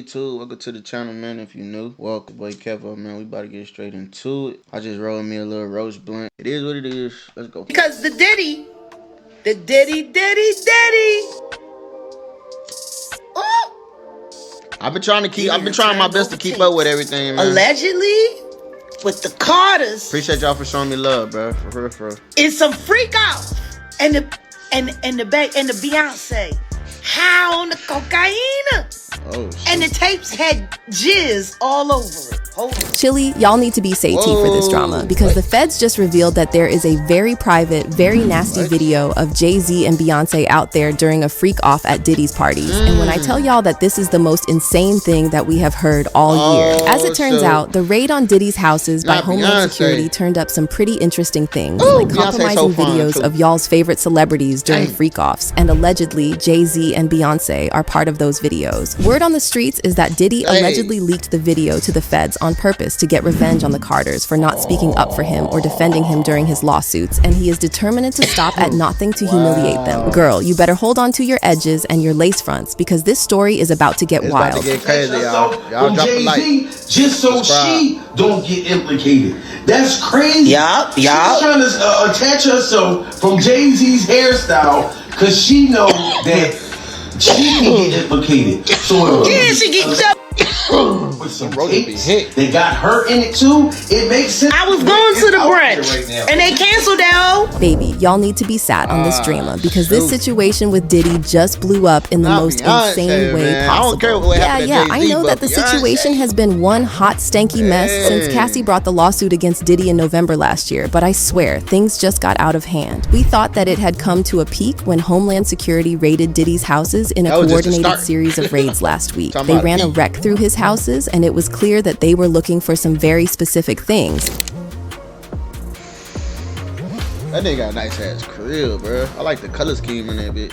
YouTube, welcome to the channel, man. If you new, welcome, boy Kevo, man. We about to get straight into it. I just rolled me a little roast blunt. It is what it is. Let's go. Because the Diddy. I've been trying my best to keep up with everything, man. Allegedly, with the Carters. Appreciate y'all for showing me love, bro. For real. It's some freak out. And the Beyonce. High on the cocaine. Oh, shit. And the tapes had jizz all over it. Chili, y'all need to be safety for this drama because the feds just revealed that there is a very private, very nasty video of Jay-Z and Beyonce out there during a freak off at Diddy's parties. And when I tell y'all that this is the most insane thing that we have heard all year. As it turns out, the raid on Diddy's houses by Homeland Security turned up some pretty interesting things, like compromising videos of y'all's favorite celebrities during freak offs, and allegedly Jay-Z and Beyonce are part of those videos. Word on the streets is that Diddy allegedly leaked the video to the feds on purpose to get revenge on the Carters for not speaking up for him or defending him during his lawsuits, and he is determined to stop at nothing to humiliate them. Girl, you better hold on to your edges and your lace fronts because this story is about to get wild. About to get crazy, y'all. Y'all drop a like. Just so she don't get implicated. That's crazy. Yup. She's trying to attach herself from Jay-Z's hairstyle because she knows that she can get implicated. So she gets up. With some tapes that got her in it too, it makes sense. I was going to the brunch and they canceled that. Baby, y'all need to be sat on this drama because this situation with Diddy just blew up in the most insane way possible. I don't care what happened to Jay-Z, I know that the situation has been one hot stanky mess since Cassie brought the lawsuit against Diddy in November last year, but I swear things just got out of hand. We thought that it had come to a peak when Homeland Security raided Diddy's houses in a coordinated series of raids last week. They ran a wreck through his houses, and it was clear that they were looking for some very specific things. That nigga got a nice ass crib, bro. I like the color scheme in that bit.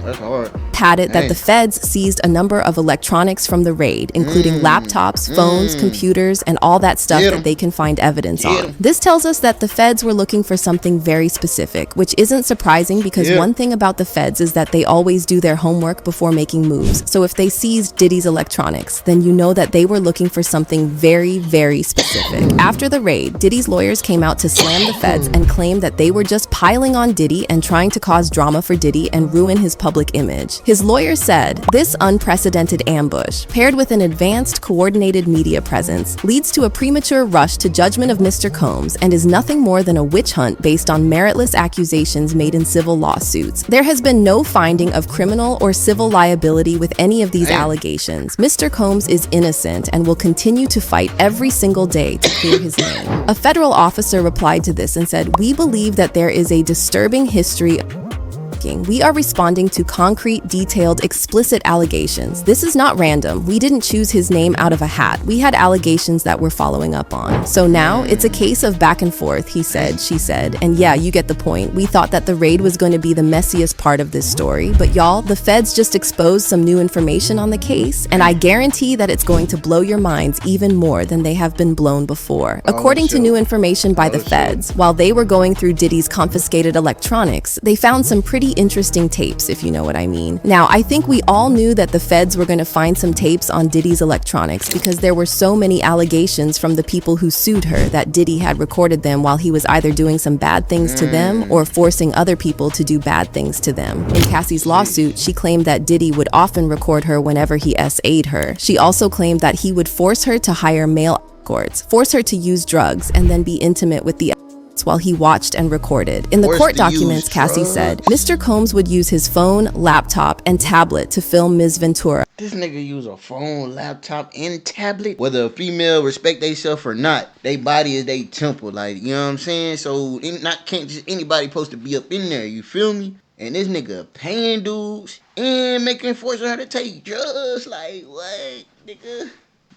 That's hard. Had it that the feds seized a number of electronics from the raid, including laptops, phones, computers, and all that stuff that they can find evidence on. This tells us that the feds were looking for something very specific, which isn't surprising because one thing about the feds is that they always do their homework before making moves. So if they seized Diddy's electronics, then you know that they were looking for something very, very specific. After the raid, Diddy's lawyers came out to slam the feds and claim that they were just piling on Diddy and trying to cause drama for Diddy and ruin his public image. His lawyer said, this unprecedented ambush, paired with an advanced coordinated media presence, leads to a premature rush to judgment of Mr. Combs and is nothing more than a witch hunt based on meritless accusations made in civil lawsuits. There has been no finding of criminal or civil liability with any of these allegations. Mr. Combs is innocent and will continue to fight every single day to clear his name. A federal officer replied to this and said, we believe that there is a disturbing history. We are responding to concrete, detailed, explicit allegations. This is not random. We didn't choose his name out of a hat. We had allegations that we're following up on. So now it's a case of back and forth, he said, she said. And yeah, you get the point. We thought that the raid was going to be the messiest part of this story. But y'all, the feds just exposed some new information on the case, and I guarantee that it's going to blow your minds even more than they have been blown before. According to new information by the feds, while they were going through Diddy's confiscated electronics, they found some pretty interesting tapes, if you know what I mean. Now, I think we all knew that the feds were going to find some tapes on Diddy's electronics because there were so many allegations from the people who sued her that Diddy had recorded them while he was either doing some bad things to them or forcing other people to do bad things to them. In Cassie's lawsuit, she claimed that Diddy would often record her whenever he SA'd her. She also claimed that he would force her to hire male escorts, force her to use drugs, and then be intimate with the while he watched and recorded. In the court documents, Cassie said, Mr. Combs would use his phone, laptop, and tablet to film Ms. Ventura. This nigga use a phone, laptop, and tablet. Whether a female respect theyself or not, they body is they temple, like, you know what I'm saying? So, can't just anybody supposed to be up in there, you feel me? And this nigga paying dudes and forcing her to take drugs, like, what, nigga?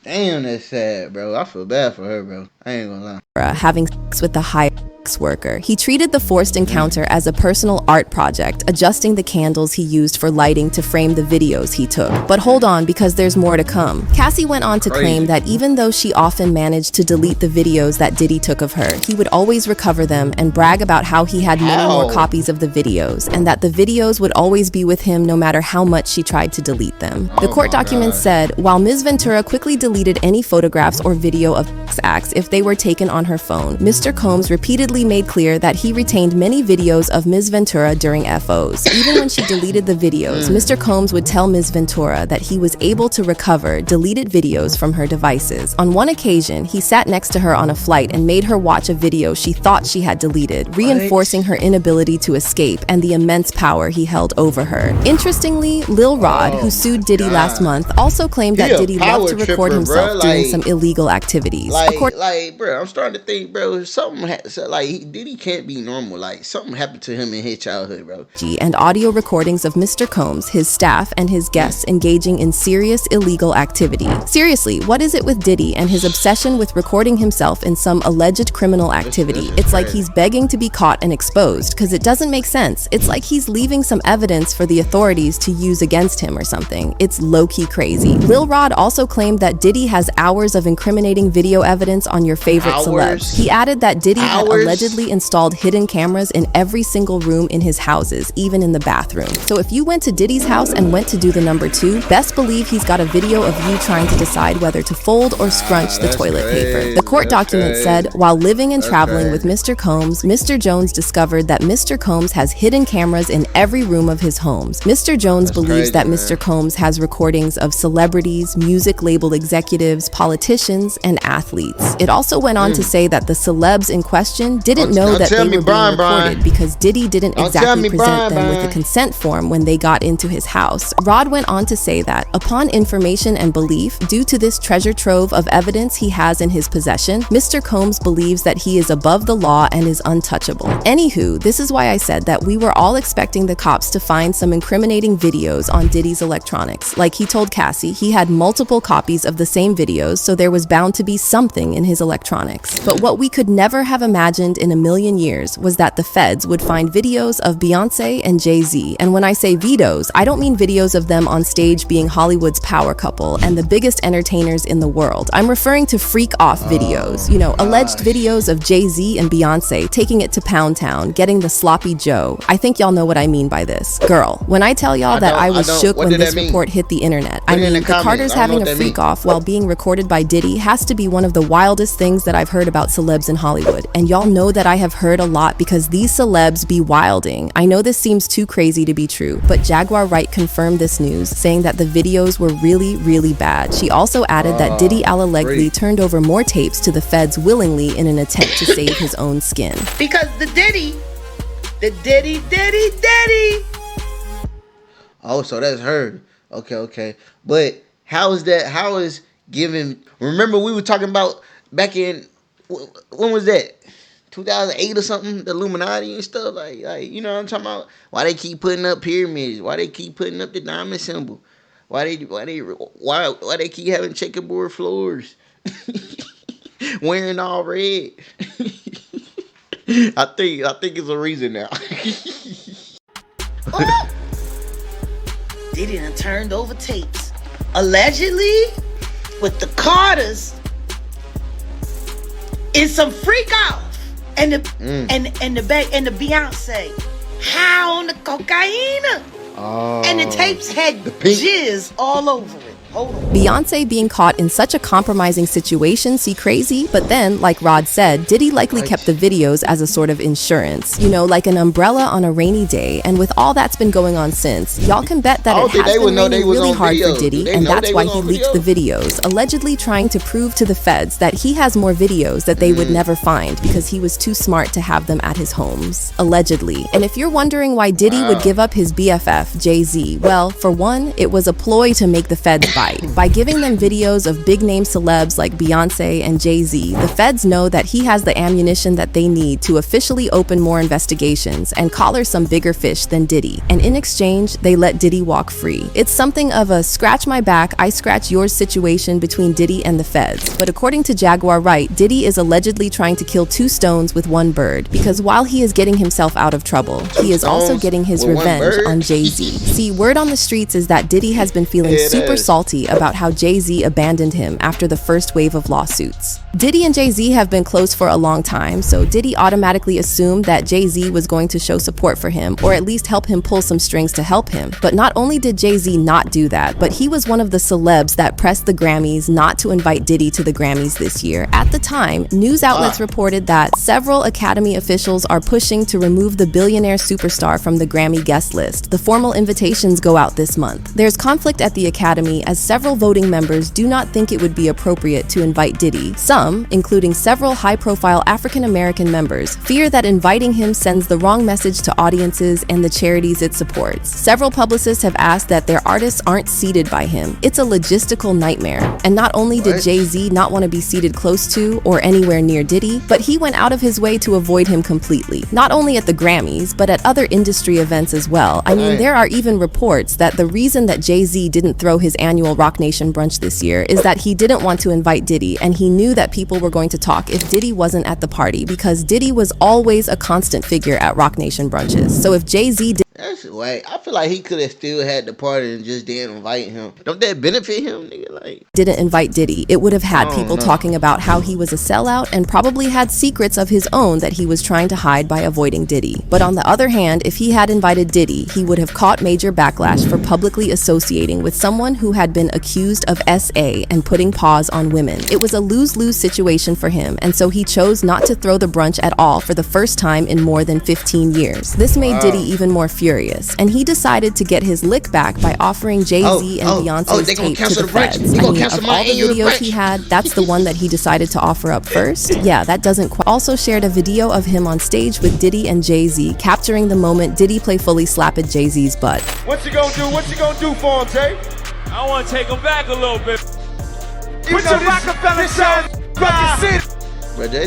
Damn, that's sad, bro. I feel bad for her, bro. I ain't gonna lie. Having sex with the high worker. He treated the forced encounter as a personal art project, adjusting the candles he used for lighting to frame the videos he took. But hold on, because there's more to come. Cassie went on to claim that even though she often managed to delete the videos that Diddy took of her, he would always recover them and brag about how he had many more copies of the videos, and that the videos would always be with him no matter how much she tried to delete them. The court documents said, while Ms. Ventura quickly deleted any photographs or video of acts if they were taken on her phone, Mr. Combs repeatedly made clear that he retained many videos of Ms. Ventura during FOs. Even when she deleted the videos, Mr. Combs would tell Ms. Ventura that he was able to recover deleted videos from her devices. On one occasion, he sat next to her on a flight and made her watch a video she thought she had deleted, reinforcing her inability to escape and the immense power he held over her. Interestingly, Lil Rod, who sued Diddy last month, also claimed that Diddy loved to record himself doing some illegal activities. Bro, I'm starting to think, bro, Diddy can't be normal. Like, something happened to him in his childhood, bro. And audio recordings of Mr. Combs, his staff, and his guests engaging in serious illegal activity. Seriously, what is it with Diddy and his obsession with recording himself in some alleged criminal activity? It's like he's begging to be caught and exposed, because it doesn't make sense. It's like he's leaving some evidence for the authorities to use against him or something. It's low-key crazy. Lil Rod also claimed that Diddy has hours of incriminating video evidence on your favorite celebs. He added that Diddy had allegedly installed hidden cameras in every single room in his houses, even in the bathroom. So if you went to Diddy's house and went to do the number 2, best believe he's got a video of you trying to decide whether to fold or scrunch the toilet paper. The court document said, while living and traveling with Mr. Combs, Mr. Jones discovered that Mr. Combs has hidden cameras in every room of his homes. Mr. Jones believes that Mr. Combs has recordings of celebrities, music label executives, politicians, and athletes. It also went on to say that the celebs in question didn't know that they were being recorded because Diddy didn't exactly present them with a consent form when they got into his house. Rod went on to say that, upon information and belief, due to this treasure trove of evidence he has in his possession, Mr. Combs believes that he is above the law and is untouchable. Anywho, this is why I said that we were all expecting the cops to find some incriminating videos on Diddy's electronics. Like he told Cassie, he had multiple copies of the same videos, so there was bound to be something in his electronics. But what we could never have imagined in a million years was that the feds would find videos of Beyonce and Jay-Z. And when I say videos, I don't mean videos of them on stage being Hollywood's power couple and the biggest entertainers in the world. I'm referring to freak off videos. You know, alleged videos of Jay-Z and Beyonce taking it to Pound Town, getting the sloppy Joe. I think y'all know what I mean by this. Girl, when I tell y'all that I was shook when this report hit the internet, I mean, the Carters having a freak off while being recorded by Diddy has to be one of the wildest things that I've heard about celebs in Hollywood. And y'all know that I have heard a lot because these celebs be wilding. I know this seems too crazy to be true, but Jaguar Wright confirmed this news, saying that the videos were really, really bad. She also added that Diddy allegedly turned over more tapes to the feds willingly in an attempt to save his own skin. Because the Diddy. Oh, so that's her. Okay. But how is that? How is giving? Remember we were talking about back in, when was that? 2008 or something, the Illuminati and stuff, like you know what I'm talking about? Why they keep putting up pyramids? Why they keep putting up the diamond symbol? Why they keep having checkerboard floors? Wearing all red. I think it's a reason now. Diddy done turned over tapes, allegedly with the Carters in some freak off. And the and the Beyonce high on the cocaine, and the tapes had jizz all over it. Hold on. Beyonce being caught in such a compromising situation, see crazy? But then, like Rod said, Diddy likely kept the videos as a sort of insurance. You know, like an umbrella on a rainy day. And with all that's been going on since, y'all can bet that it has been raining really hard for Diddy, and that's why he leaked the videos, allegedly trying to prove to the feds that he has more videos that they would never find because he was too smart to have them at his homes. Allegedly. And if you're wondering why Diddy would give up his BFF, Jay-Z, well, for one, it was a ploy to make the feds buy fight. By giving them videos of big-name celebs like Beyonce and Jay-Z, the feds know that he has the ammunition that they need to officially open more investigations and collar some bigger fish than Diddy. And in exchange, they let Diddy walk free. It's something of a scratch my back, I scratch yours situation between Diddy and the feds. But according to Jaguar Wright, Diddy is allegedly trying to kill two stones with one bird, because while he is getting himself out of trouble, he is also getting his revenge on Jay-Z. See, word on the streets is that Diddy has been feeling super salty about how Jay-Z abandoned him after the first wave of lawsuits. Diddy and Jay-Z have been close for a long time, so Diddy automatically assumed that Jay-Z was going to show support for him, or at least help him pull some strings to help him. But not only did Jay-Z not do that, but he was one of the celebs that pressed the Grammys not to invite Diddy to the Grammys this year. At the time, news outlets reported that several Academy officials are pushing to remove the billionaire superstar from the Grammy guest list. The formal invitations go out this month. There's conflict at the Academy as several voting members do not think it would be appropriate to invite Diddy. Some, including several high-profile African-American members, fear that inviting him sends the wrong message to audiences and the charities it supports. Several publicists have asked that their artists aren't seated by him. It's a logistical nightmare. And not only did Jay-Z not want to be seated close to or anywhere near Diddy, but he went out of his way to avoid him completely. Not only at the Grammys, but at other industry events as well. I mean, there are even reports that the reason that Jay-Z didn't throw his annual Rock Nation brunch this year is that he didn't want to invite Diddy, and he knew that people were going to talk if Diddy wasn't at the party, because Diddy was always a constant figure at Rock Nation brunches. So if Jay-Z did That's right. I feel like he could have still had the party and just didn't invite him. Don't that benefit him, nigga? Like, didn't invite Diddy, it would have had people talking about how he was a sellout and probably had secrets of his own that he was trying to hide by avoiding Diddy. But on the other hand, if he had invited Diddy, he would have caught major backlash for publicly associating with someone who had been accused of SA and putting paws on women. It was a lose-lose situation for him, and so he chose not to throw the brunch at all for the first time in more than 15 years. This made Diddy even more furious, and he decided to get his lick back by offering Jay-Z and Beyonce's tape to the feds. I mean, of all the videos he had, that's the one that he decided to offer up first? Yeah, that doesn't quite. Also shared a video of him on stage with Diddy and Jay-Z, capturing the moment Diddy playfully slapped Jay-Z's butt. What you gonna do? What you gonna do for him, Jay? I wanna take him back a little bit. Put your Rockefeller shine.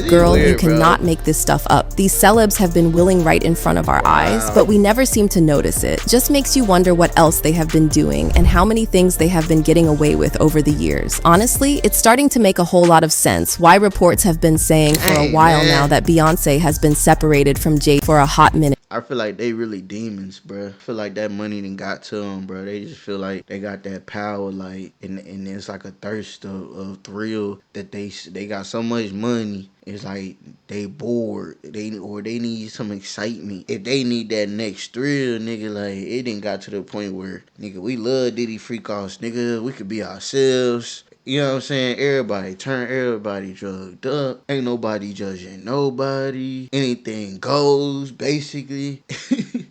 Girl, you cannot make this stuff up. These celebs have been willing right in front of our eyes, but we never seem to notice it. Just makes you wonder what else they have been doing and how many things they have been getting away with over the years. Honestly, it's starting to make a whole lot of sense why reports have been saying for a while now that Beyonce has been separated from Jay for a hot minute. I feel like they really demons, bro. I feel like that money done got to them, bro. They just feel like they got that power, like, and it's like a thirst of thrill that they got so much money. It's like they bored, they need some excitement. If they need that next thrill, nigga, like, it done got to the point where, nigga, we love Diddy freak offs, nigga. We could be ourselves. You know what I'm saying? Everybody drugged up. Ain't nobody judging nobody. Anything goes, basically.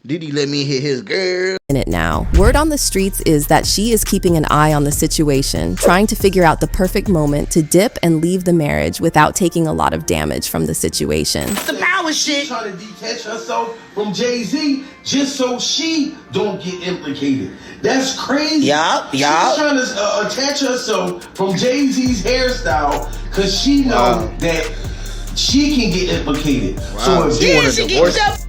Did he let me hit his girl? In it now. Word on the streets is that she is keeping an eye on the situation, trying to figure out the perfect moment to dip and leave the marriage without taking a lot of damage from the situation. The power shit. Trying to detach herself from Jay-Z just so she don't get implicated. That's crazy. Yup. She's trying to attach herself from Jay-Z's hairstyle because she know that she can get implicated. So if Yeah, she gets up.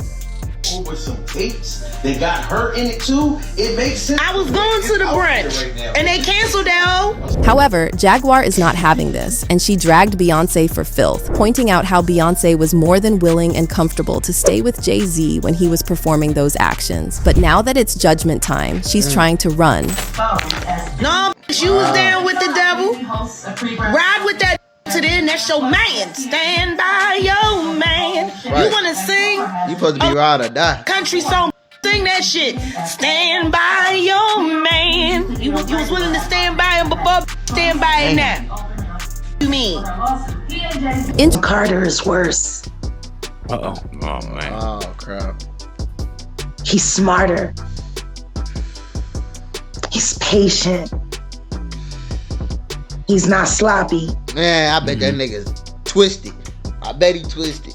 over some tapes that got her in it too, it makes sense. I was going to the brunch, and they canceled that hoe. However, Jaguar is not having this, and she dragged Beyonce for filth, pointing out how Beyonce was more than willing and comfortable to stay with Jay-Z when he was performing those actions. But now that it's judgment time, she's trying to run. No, she was down with the devil. Ride with that to the end. That's your man. Stand by your man. Right. You wanna sing? You supposed to be ride or die. Country song. Sing that shit. Stand by your man. You was willing to stand by him before stand by him now. You mean? Carter is worse. Uh-oh. Oh, man. Oh, crap. He's smarter. He's patient. He's not sloppy. Man, I bet that nigga's twisted. I bet he twisted.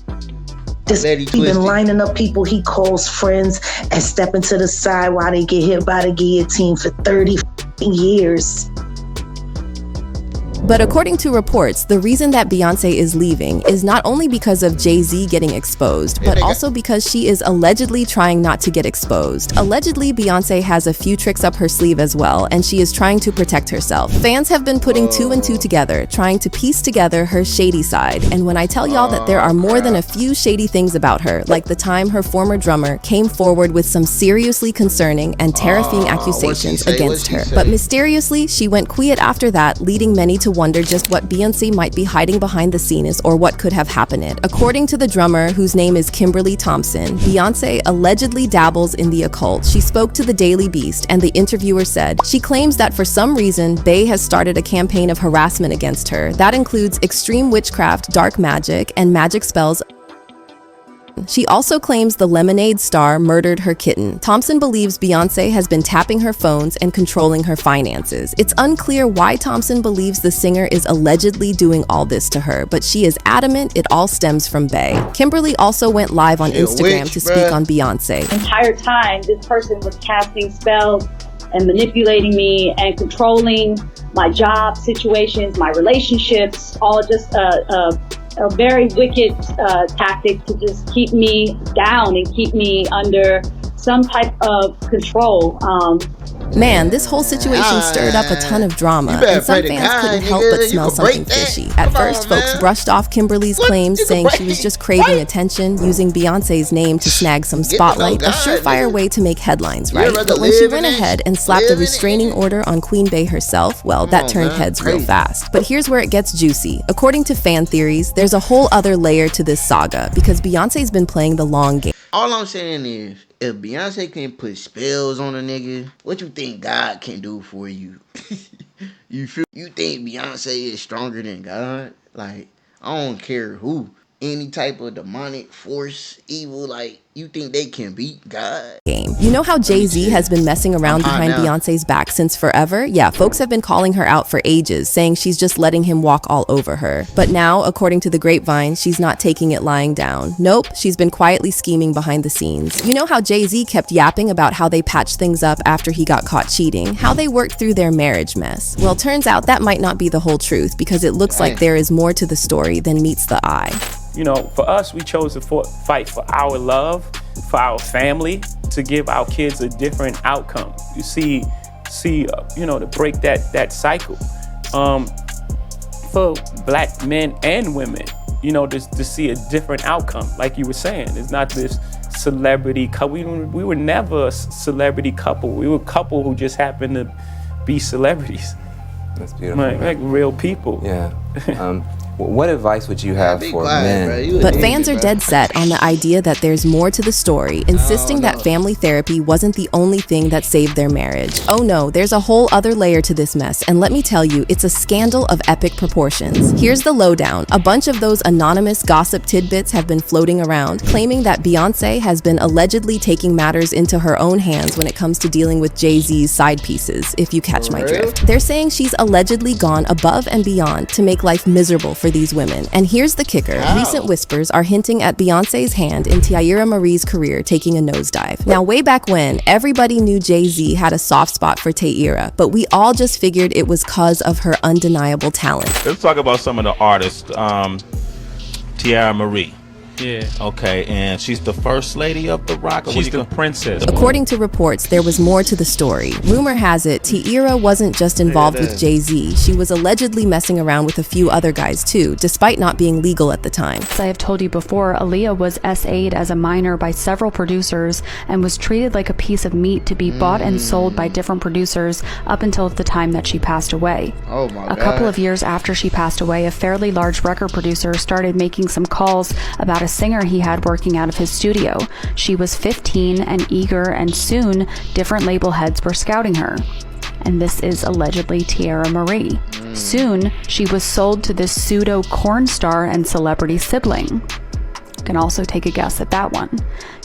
He's been lining up people he calls friends and stepping to the side while they get hit by the guillotine for 30 years. But according to reports, the reason that Beyonce is leaving is not only because of Jay-Z getting exposed, but also because she is allegedly trying not to get exposed. Allegedly, Beyonce has a few tricks up her sleeve as well, and she is trying to protect herself. Fans have been putting two and two together, trying to piece together her shady side. And when I tell y'all that there are more than a few shady things about her, like the time her former drummer came forward with some seriously concerning and terrifying accusations against her. But mysteriously, she went quiet after that, leading many to wonder just what Beyonce might be hiding behind the scenes or what could have happened. According to the drummer, whose name is Kimberly Thompson, Beyonce allegedly dabbles in the occult. She spoke to the Daily Beast, and the interviewer said she claims that for some reason, Bey has started a campaign of harassment against her. That includes extreme witchcraft, dark magic, and magic spells. She also claims the Lemonade star murdered her kitten. Thompson believes Beyonce has been tapping her phones and controlling her finances. It's unclear why Thompson believes the singer is allegedly doing all this to her, but she is adamant it all stems from Bey. Kimberly also went live on Instagram to speak on Beyonce. The entire time, this person was casting spells and manipulating me and controlling my job situations, my relationships, all just a very wicked tactic to just keep me down and keep me under some type of control. Man, this whole situation stirred up a ton of drama, and some fans couldn't help but smell something fishy. At first, folks brushed off Kimberly's claims, saying she was just craving attention, using Beyonce's name to snag some spotlight, a surefire way to make headlines, right? But when she went ahead and slapped a restraining order on Queen Bey herself, well, that turned heads real fast. But here's where it gets juicy. According to fan theories, there's a whole other layer to this saga, because Beyonce's been playing the long game. All I'm saying is, if Beyonce can put spells on a nigga, what you think God can do for you? You think Beyonce is stronger than God? Like, I don't care who. Any type of demonic force, evil, like, you think they can beat God? You know how Jay-Z has been messing around behind Beyonce's back since forever? Yeah, folks have been calling her out for ages, saying she's just letting him walk all over her. But now, according to the grapevine, she's not taking it lying down. Nope, she's been quietly scheming behind the scenes. You know how Jay-Z kept yapping about how they patched things up after he got caught cheating, how they worked through their marriage mess? Well, turns out that might not be the whole truth, because it looks like there is more to the story than meets the eye. You know, for us, we chose to fight for our love, for our family, to give our kids a different outcome. You see, you know, to break that cycle. For black men and women, you know, to see a different outcome. Like you were saying, it's not this celebrity couple. We were never a celebrity couple. We were a couple who just happened to be celebrities. That's beautiful. Like real people. Yeah. What advice would you have for men? But fans are dead set on the idea that there's more to the story, insisting that family therapy wasn't the only thing that saved their marriage. Oh no, there's a whole other layer to this mess, and let me tell you, it's a scandal of epic proportions. Here's the lowdown. A bunch of those anonymous gossip tidbits have been floating around, claiming that Beyonce has been allegedly taking matters into her own hands when it comes to dealing with Jay-Z's side pieces, if you catch my drift. They're saying she's allegedly gone above and beyond to make life miserable for these women. And here's the kicker. Recent whispers are hinting at Beyonce's hand in Tyra Marie's career taking a nosedive. Now, way back when, everybody knew Jay-Z had a soft spot for Tyra, but we all just figured it was cause of her undeniable talent. Let's talk about some of the artists. Tyra Marie. Yeah. Okay, and she's the first lady of the rock? She's the princess. According to reports, there was more to the story. Rumor has it, Tyra wasn't just involved with Jay-Z. She was allegedly messing around with a few other guys too, despite not being legal at the time. As I have told you before, Aaliyah was SA'd as a minor by several producers and was treated like a piece of meat to be bought and sold by different producers up until the time that she passed away. Oh my God. A couple of years after she passed away, a fairly large record producer started making some calls about a singer he had working out of his studio. She was 15 and eager, and soon different label heads were scouting her. And this is allegedly Tyra Marie. Soon, she was sold to this pseudo corn star and celebrity sibling. can also take a guess at that one.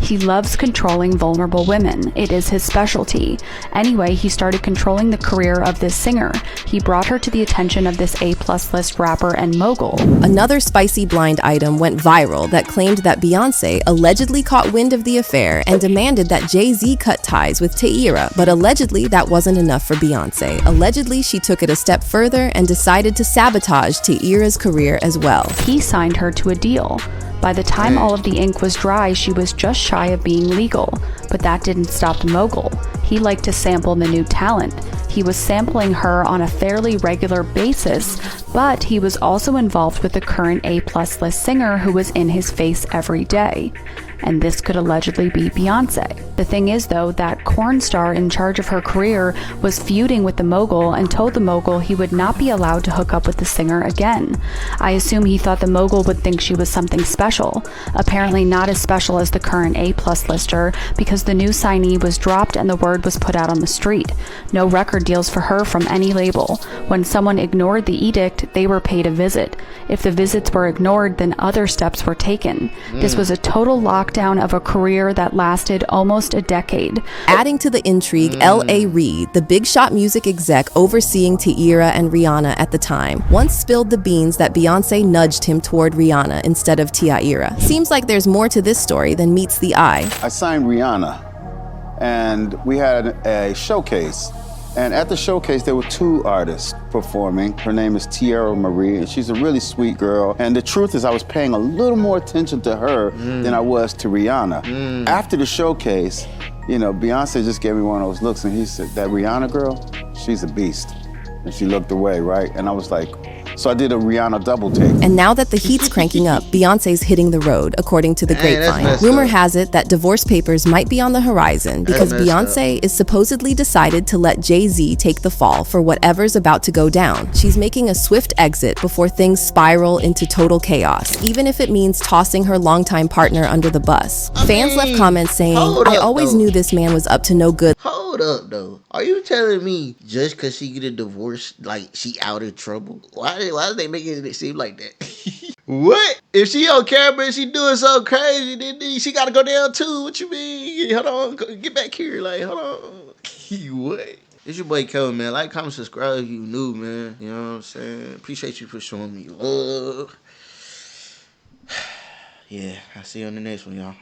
He loves controlling vulnerable women. It is his specialty. Anyway, he started controlling the career of this singer. He brought her to the attention of this A+ list rapper and mogul. Another spicy blind item went viral that claimed that Beyonce allegedly caught wind of the affair and demanded that Jay-Z cut ties with Tyra, but allegedly that wasn't enough for Beyonce. Allegedly, she took it a step further and decided to sabotage Tyra's career as well. He signed her to a deal. By the time all of the ink was dry, she was just shy of being legal. But that didn't stop the mogul. He liked to sample the new talent. He was sampling her on a fairly regular basis, but he was also involved with the current A+ list singer who was in his face every day. And this could allegedly be Beyonce. The thing is, though, that corn star in charge of her career was feuding with the mogul and told the mogul he would not be allowed to hook up with the singer again. I assume he thought the mogul would think she was something special. Apparently not as special as the current A+ lister, because the new signee was dropped and the word was put out on the street. No record deals for her from any label. When someone ignored the edict, they were paid a visit. If the visits were ignored, then other steps were taken. This was a total lockdown of a career that lasted almost a decade. Adding to the intrigue, L.A. Reid, the big shot music exec overseeing Tyra and Rihanna at the time, once spilled the beans that Beyonce nudged him toward Rihanna instead of Tyra. Seems like there's more to this story than meets the eye. I signed Rihanna, and we had a showcase. And at the showcase, there were two artists performing. Her name is Tierra Marie, and she's a really sweet girl. And the truth is, I was paying a little more attention to her than I was to Rihanna. After the showcase, you know, Beyonce just gave me one of those looks, and he said, that Rihanna girl, she's a beast. And she looked away, right? And I was like, so I did a Rihanna double take. And now that the heat's cranking up, Beyonce's hitting the road, according to the grapevine. Rumor has it that divorce papers might be on the horizon because Beyonce is supposedly decided to let Jay-Z take the fall for whatever's about to go down. She's making a swift exit before things spiral into total chaos, even if it means tossing her longtime partner under the bus. Fans left comments saying, I always knew this man was up to no good. Hold up, though. Are you telling me just because she get a divorce, like, she out of trouble? Why are they making it seem like that? What? If she on camera and she doing something crazy, then she got to go down too. What you mean? Hold on. Get back here. Like, hold on. What? It's your boy Kelvin, man. Like, comment, subscribe if you new, man. You know what I'm saying? Appreciate you for showing me love. Yeah, I'll see you on the next one, y'all.